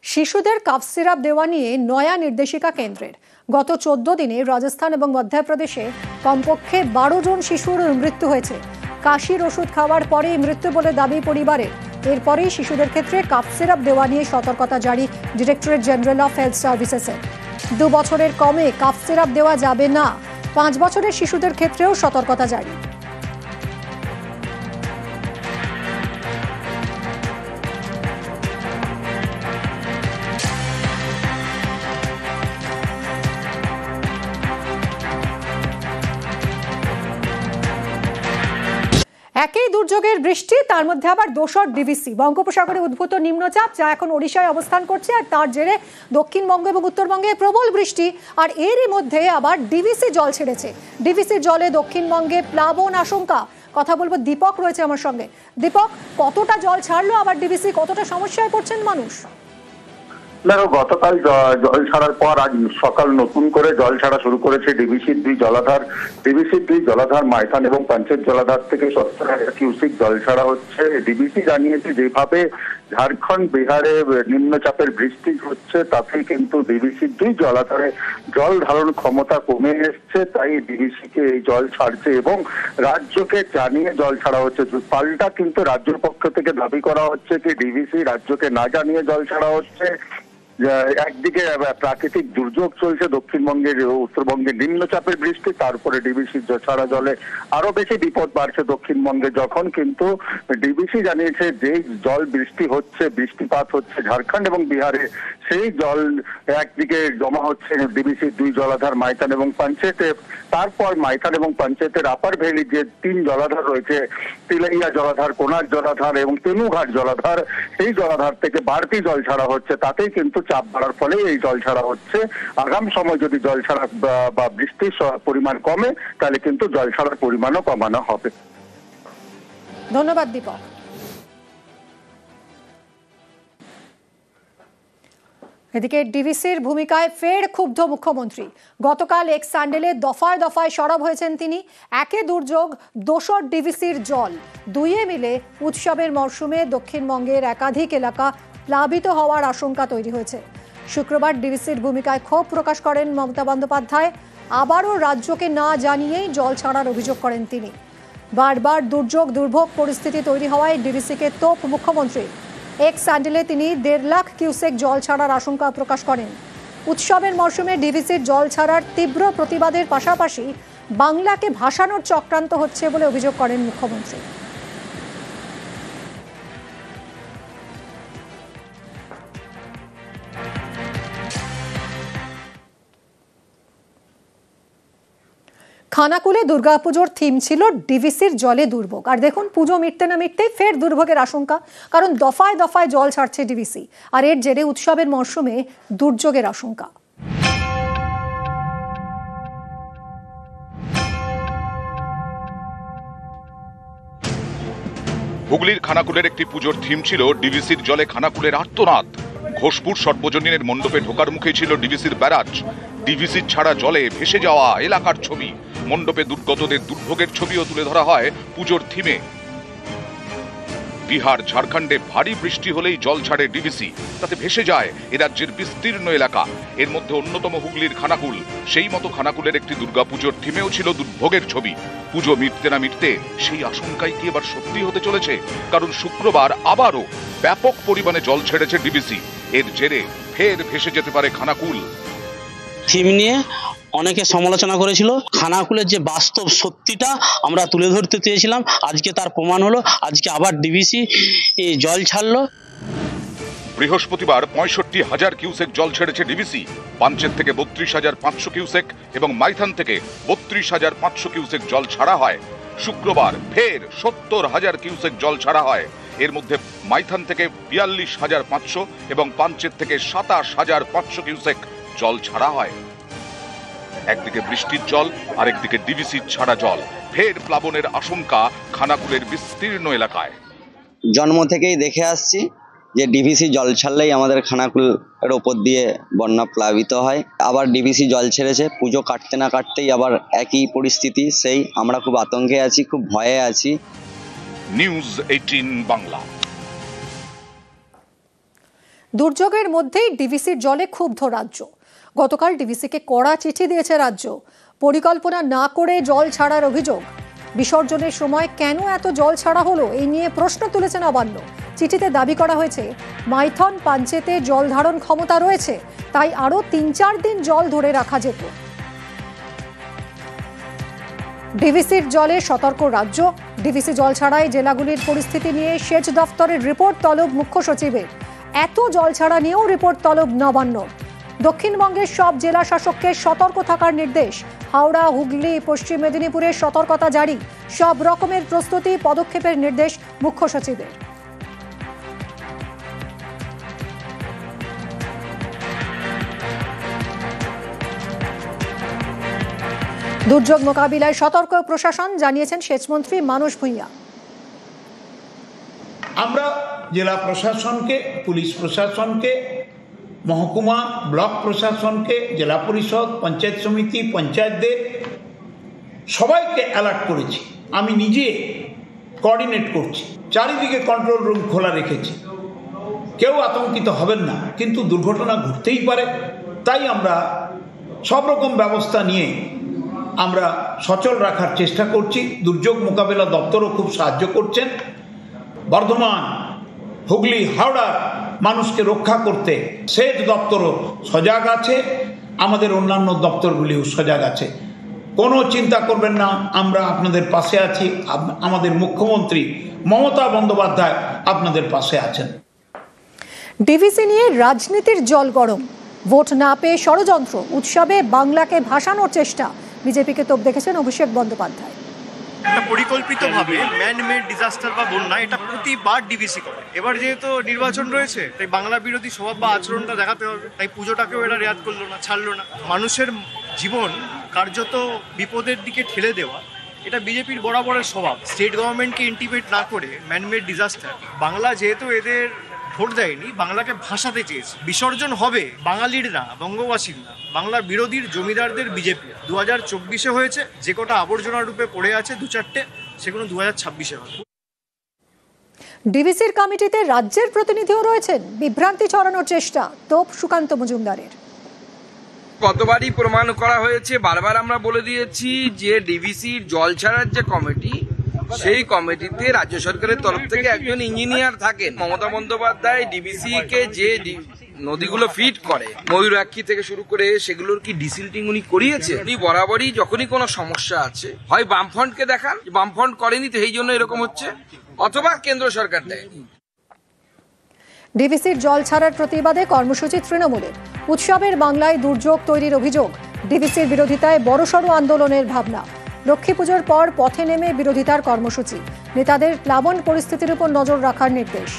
শিশুদের cough syrup দেওয়া নিয়ে নয়া নির্দেশিকা কেন্দ্রের। গত 14 দিনে রাজস্থান এবং মধ্যপ্রদেশে কমপক্ষে 12 জন শিশুর মৃত্যু হয়েছে। কাশির ওষুধ খাওয়ার পরেই মৃত্যু বলে দাবি পরিবারের। এরপরেই শিশুদের ক্ষেত্রে কাফ সিরাপ দেওয়া নিয়ে সতর্কতা জারি ডিরেক্টরেট জেনারেল অফ হেলথ সার্ভিসেসের। 2 বছরের কমে কাফ সিরাপ দেওয়া যাবে না। 5 বছরের শিশুদের ক্ষেত্রেও সতর্কতা জারি। একই দুর্যোগের বৃষ্টি, তার মধ্যে আবার দোসর ডিভিসি। বঙ্গোপসাগরে উদ্ভূত নিম্নচাপ যা এখন ওড়িশায় অবস্থান করছে, আর তার জেরে দক্ষিণবঙ্গ এবং উত্তরবঙ্গে প্রবল বৃষ্টি। আর এরই মধ্যে আবার ডিভিসি জল ছেড়েছে। ডিভিসির জলে দক্ষিণবঙ্গে প্লাবন আশঙ্কা। কথা বলবো, দীপক রয়েছে আমার সঙ্গে। দীপক, কতটা জল ছাড়লো আবার ডিভিসি, কতটা সমস্যায় পড়ছেন মানুষ? দেখো, গতকাল জল ছাড়ার পর আজ সকাল নতুন করে জল ছাড়া শুরু করেছে ডিভিসির দুই জলাধার মাইথান এবং পাঞ্চেত জলাধার থেকে 70,000 কিউসেক জল ছাড়া হচ্ছে। ডিভিসি জানিয়েছে যেভাবে ঝাড়খণ্ড বিহারে নিম্নচাপের বৃষ্টি হচ্ছে তাতে কিন্তু ডিভিসির দুই জলাধারে জল ধারণ ক্ষমতা কমে এসছে, তাই ডিভিসিকে এই জল ছাড়ছে এবং রাজ্যকে জানিয়ে জল ছাড়া হচ্ছে। পাল্টা কিন্তু রাজ্যের পক্ষ থেকে দাবি করা হচ্ছে যে ডিভিসি রাজ্যকে না জানিয়ে জল ছাড়া হচ্ছে। একদিকে প্রাকৃতিক দুর্যোগ চলছে, দক্ষিণবঙ্গের উত্তরবঙ্গে নিম্নচাপের বৃষ্টি, তারপরে ডিভিসি ছাড়া জলে আরো বেশি বিপদ বাড়ছে দক্ষিণবঙ্গে। যখন কিন্তু ডিভিসি জানিয়েছে যে জল বৃষ্টি হচ্ছে, বৃষ্টিপাত হচ্ছে ঝাড়খণ্ড এবং বিহারে, সেই জল একদিকে জমা হচ্ছে ডিভিসির দুই জলাধার মাইথান এবং পাঞ্চেতে। তারপর মাইথান এবং পাঞ্চেতের আপার ভ্যালি যে 3 জলাধার রয়েছে, তিলাইয়া জলাধার, কোনার জলাধার এবং তেনুঘাট জলাধার, সেই জলাধার থেকে বাড়তি জল ছাড়া হচ্ছে। তাতেই কিন্তু চাপ বাড়ার ফলে এই জল ছাড়া হচ্ছে। আগামী সময় যদি জল ছাড়া বা বৃষ্টির পরিমাণ কমে, তাহলে কিন্তু জল ছাড়ার পরিমাণও কমানো হবে। ধন্যবাদ দীপক। এদিকে ডিভিসির ভূমিকায় ফের ক্ষুব্ধ মুখ্যমন্ত্রী। গতকাল এক্স স্যান্ডেলে দফায় দফায় সরব হয়েছেন তিনি। একে দুর্যোগ, দোসর ডিভিসির জল, দুইয়ে মিলে উৎসবের মরশুমে দক্ষিণবঙ্গের একাধিক এলাকা প্লাবিত হওয়ার আশঙ্কা তৈরি হয়েছে। শুক্রবার ডিভিসির ভূমিকায় ক্ষোভ প্রকাশ করেন মমতা বন্দ্যোপাধ্যায়। আবারও রাজ্যকে না জানিয়েই জল ছাড়ার অভিযোগ করেন তিনি। বারবার দুর্ভোগ পরিস্থিতি তৈরি হওয়ায় ডিভিসিকে তোপ মুখ্যমন্ত্রী। এক্স স্যান্ডেলে তিনি 1.5 লাখ কিউসেক জল ছাড়ার আশঙ্কা প্রকাশ করেন। উৎসবের মরশুমে ডিভিসির জল ছাড়ার তীব্র প্রতিবাদের পাশাপাশি বাংলাকে ভাসানোর চক্রান্ত হচ্ছে বলে অভিযোগ করেন মুখ্যমন্ত্রী। খানাকুলে দুর্গাপুজোর থিম ছিল ডিভিসির জলে দুর্ভোগ। আর দেখুন, পুজো মিটতে না মিটতেই ফের দুর্ভোগের আশঙ্কা, কারণ দফায় দফায় জল ছাড়ছে ডিভিসি। আর এর জেরে উৎসবের মরশুমে দুর্যোগের আশঙ্কা। হুগলির খানাকুলের একটি পুজোর থিম ছিল ডিভিসির জলে খানাকুলের আর্তনাদ। ঘোষপুর সর্বজনীনের মণ্ডপে ঢোকার মুখে ছিল ডিভিসির ব্যারাজ। ডিভিসির ছাড়া জলে ভেসে যাওয়া এলাকার ছবি, মণ্ডপে দুর্গতদের দুর্ভোগের ছবিও তুলে ধরা হয় পুজোর থিমে। বিহার, ঝাড়খণ্ডে ভারী বৃষ্টি হলেই জল ছাড়ে ডিভিসি, তাতে ভেসে যায় এ রাজ্যের বিস্তীর্ণ এলাকা। এর মধ্যে অন্যতম হুগলির খানাকুল। সেই মতো খানাকুলের একটি দুর্গাপুজোর থিমেও ছিল দুর্ভোগের ছবি। পুজো মিটতে না মিটতে সেই আশঙ্কাই কি এবার সত্যি হতে চলেছে? কারণ শুক্রবার আবারও ব্যাপক পরিমাণে জল ছেড়েছে ডিভিসি। এর জেরে ফের ভেসে যেতে পারে খানাকুল। থিম নিয়ে অনেকে সমালোচনা করেছিল। খানাকুলের যে বাস্তব সত্যিটা আমরা তুলে ধরতে চেয়েছিলাম, আজকে তার প্রমাণ হলো। আজকে আবার ডিভিসি জল ছাড়লো। বৃহস্পতিবার 65,000 কিউসেক জল ছেড়েছে ডিভিসি। পাঞ্চেত থেকে 32,500 কিউসেক এবং মাইথান থেকে 32,500 কিউসেক জল ছাড়া হয়। শুক্রবার ফের 70,000 কিউসেক জল ছাড়া হয়। এর মধ্যে মাইথান থেকে 42,500 এবং পাঞ্চেত থেকে 27,500 কিউসেক জল ছাড়া হয়। একদিকে বৃষ্টির জল, আরেকদিকে ডিভিসির ছাড়া জল। ফের প্লাবনের আশঙ্কা খানাকুলের বিস্তীর্ণ এলাকায়। জন্ম থেকেই দেখে আসছি যে ডিভিসি জল ছাড়লেই আমাদের খানাকুলের ওপর দিয়ে বন্যা প্লাবিত হয়। আবার ডিভিসি জল ছেড়েছে, পুজো কাটতে না কাটতেই আবার একই পরিস্থিতি। সেই আমরা খুব আতঙ্কে আছি, খুব ভয়ে আছি। নিউজ 18 বাংলা। দুর্যোগের মধ্যেই ডিভিসির জলে ক্ষুব্ধ রাজ্য। গতকাল ডিভিসিকে কড়া চিঠি দিয়েছে রাজ্য। পরিকল্পনা না করে জল ছাড়ার অভিযোগ। বিসর্জনের সময় কেন এত জল ছাড়া হলো এই নিয়ে প্রশ্ন তুলেছে নবান্ন। চিঠিতে দাবি করা হয়েছে মাইথন পাঞ্চেতে জল ধারণ ক্ষমতা রয়েছে, তাই আরো ৩-৪ দিন জল ধরে রাখা যেত। ডিভিসির জলে সতর্ক রাজ্য। ডিভিসি জল ছাড়ায় জেলাগুলির পরিস্থিতি নিয়ে সেচ দফতরের রিপোর্ট তলব মুখ্য সচিবের। এত জল ছাড়া নিয়েও রিপোর্ট তলব নবান্ন। দক্ষিণবঙ্গের সব জেলা শাসককে সতর্ক থাকার নির্দেশ। হাওড়া, হুগলি, পশ্চিম মেদিনীপুরের সতর্কতা জারি। সব রকমের প্রস্তুতি, পদক্ষেপের নির্দেশ মুখ্য সচিবের। দুর্যোগ মোকাবিলায় সতর্ক প্রশাসন, জানিয়েছেন সেচমন্ত্রী মানস ভূঁইয়া। আমরা জেলা প্রশাসনকে, পুলিশ প্রশাসনকে, মহকুমা ব্লক প্রশাসনকে, জেলা পরিষদ, পঞ্চায়েত সমিতি, পঞ্চায়েতদের সবাইকে অ্যালার্ট করেছি। আমি নিজে কোঅর্ডিনেট করছি, চারিদিকে কন্ট্রোল রুম খোলা রেখেছি। কেউ আতঙ্কিত হবেন না, কিন্তু দুর্ঘটনা ঘটতেই পারে, তাই আমরা সব রকম ব্যবস্থা নিয়ে আমরা সচল রাখার চেষ্টা করছি। দুর্যোগ মোকাবেলা দপ্তরও খুব সাহায্য করছেন। বর্ধমান, হুগলি, হাওড়ার মানুষকে রক্ষা করতে সেচ দপ্তরও সজাগ আছে, আমাদের অন্যান্য দপ্তরগুলিও সজাগ আছে। কোনো চিন্তা করবেন না, আমরা আপনাদের পাশে আছি। আমাদের মুখ্যমন্ত্রী মমতা বন্দ্যোপাধ্যায় আপনাদের পাশে আছেন। ডিভিসি নিয়ে রাজনীতির জল গরম। ভোট না পেয়ে ষড়যন্ত্র, উৎসবে বাংলাকে ভাসানোর চেষ্টা। বিজেপিকে তোপ দেখেছেন অভিষেক বন্দ্যোপাধ্যায়। একটা পরিকল্পিতভাবে ম্যান মেড ডিজাস্টার বা বন্যা এটা প্রতিবার ডিভিসি করে। এবার যেহেতু নির্বাচন রয়েছে, তাই বাংলা বিরোধী স্বভাব বা আচরণটা দেখাতে হবে। তাই পুজোটাকেও এরা রেয়াত করলো না, ছাড়লো না। মানুষের জীবন কার্যত বিপদের দিকে ঠেলে দেওয়া, এটা বিজেপির বরাবরের স্বভাব। স্টেট গভর্নমেন্টকে ইন্টিমেট না করে ম্যানমেড ডিজাস্টার, বাংলা যেহেতু এদের ভোট দেয়নি, বাংলাকে ভাসাতে চেয়েছে। বিসর্জন হবে বাঙালির না, বঙ্গবাসীর না, বাংলার বিরোধীর জমিদারদের বিজেপি। 2024-এ হয়েছে, যে কটা আবর্জনা রূপে পড়ে আছে 2-4টে, সেগুলো 2026-এ হবে। ডিভিসির কমিটিতে রাজ্যের প্রতিনিধিও রয়েছেন। বিভ্রান্তি ছড়ানোর চেষ্টা, তোপ সুকান্ত মজুমদারের। কতবারই প্রমাণ করা হয়েছে, বারবার আমরা বলে দিয়েছি যে ডিভিসির জল ছাড়ার যে কমিটি, সেই কমিটিতে রাজ্য সরকারের তরফ থেকে একজন ইঞ্জিনিয়ার থাকেন। মমতা বন্দ্যোপাধ্যায় ডিভিসি কে যে নদীগুলো ফিট করে, ময়ূরাক্ষী থেকে শুরু করে, সেগুলোর কি ডিসিল্টিং উনি করিয়েছে? উনি বরাবরই যখনই কোনো সমস্যা আছে, হয় বামফ্রন্টকে দেখান, বামফ্রন্ট করেনি তো এই জন্য এরকম হচ্ছে, অথবা কেন্দ্র সরকার দেয়নি। ডিভিসির জল ছাড়ার প্রতিবাদে কর্মসূচি তৃণমূলের। উৎসবের বাংলায় দুর্যোগ তৈরির অভিযোগ। ডিভিসির বিরোধিতায় বড়সড় আন্দোলনের ভাবনা। লক্ষ্মী পুজোর পর পথে নেমে বিরোধিতার কর্মসূচি। নেতাদের প্লাবন পরিস্থিতির উপর নজর রাখার নির্দেশ।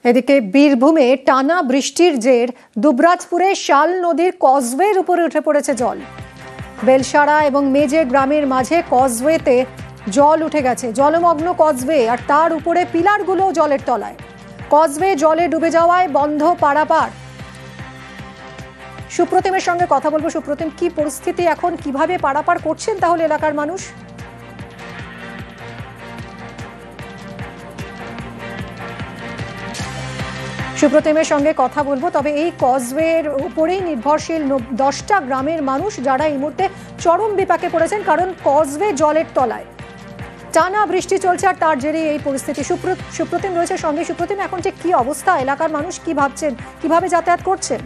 এদিকে বীরভূমে টানা বৃষ্টির জের দুবরাজপুরে শাল নদীর কজওয়ের উপরে উঠে পড়েছে জল। বেলসাড়া এবং মেজে গ্রামের মাঝে কজওয়েতে জল উঠে গেছে। জলমগ্ন কজওয়ে, আর তার উপরে পিলারগুলো জলের তলায়। কজওয়ে জলে ডুবে যাওয়ায় বন্ধ পারাপার। সুপ্রতিমের সঙ্গে কথা বলবো। সুপ্রতিম, কি পরিস্থিতি এখন, কিভাবে পারাপার করছেন তাহলে এলাকার মানুষ? সুপ্রতিমের সঙ্গে কথা বলবো। তবে এই কজওয়ের উপরেই নির্ভরশীল 10টা গ্রামের মানুষ, যারা এই মুহূর্তে চরম বিপাকে পড়েছেন, কারণ কজওয়ে জলের তলায়। টানা বৃষ্টি চলছে আর তার জেরে এই পরিস্থিতি। সুপ্রতিম রয়েছে সঙ্গে। সুপ্রতিম, এখন ঠিক কি অবস্থা, এলাকার মানুষ কি ভাবছেন, কিভাবে যাতায়াত করছেন?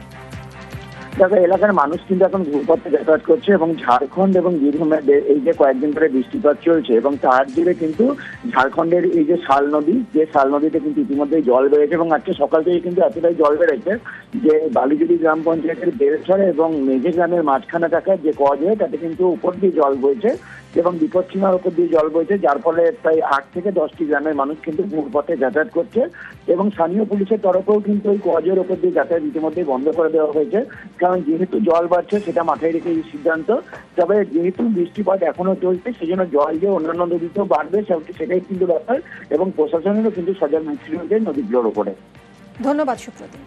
দেখো, এলাকার মানুষ কিন্তু এখন ঘুরপথে যাতায়াত করছে এবং ঝাড়খণ্ড এবং বীরভূমের এই যে কয়েকদিন ধরে বৃষ্টিপাত চলছে এবং তার জেরে কিন্তু ঝাড়খণ্ডের এই যে শাল নদী, যে শাল নদীতে কিন্তু ইতিমধ্যেই জল বেড়েছে এবং আজকে সকাল থেকে কিন্তু এতটাই জল বেড়েছে যে বালিজুড়ি গ্রাম পঞ্চায়েতের বেলছড়া এবং মেঝে গ্রামের মাঝখানে থাকা যে কজওয়ে, তাতে কিন্তু উপর দিয়ে জল বইছে এবং বিপদসীমার উপর দিয়ে জল বইছে, যার ফলে প্রায় 8 থেকে 10টি গ্রামের মানুষ কিন্তু ঘুরপথে যাতায়াত করছে এবং স্থানীয় পুলিশের তরফেও কিন্তু ওই কজের উপর দিয়ে যাতায়াত ইতিমধ্যেই বন্ধ করে দেওয়া হয়েছে, কারণ যেহেতু জল বাড়ছে সেটা মাথায় রেখে এই সিদ্ধান্ত। তবে যেহেতু বৃষ্টিপাত এখনো চলছে, সেই জন্য জল যে অন্যান্য নদীতেও বাড়বে সেটাই কিন্তু ব্যাপার এবং প্রশাসনেরও কিন্তু সজাগ দৃষ্টি রয়েছে নদীগুলোর উপরে। ধন্যবাদ সুপ্রতিম।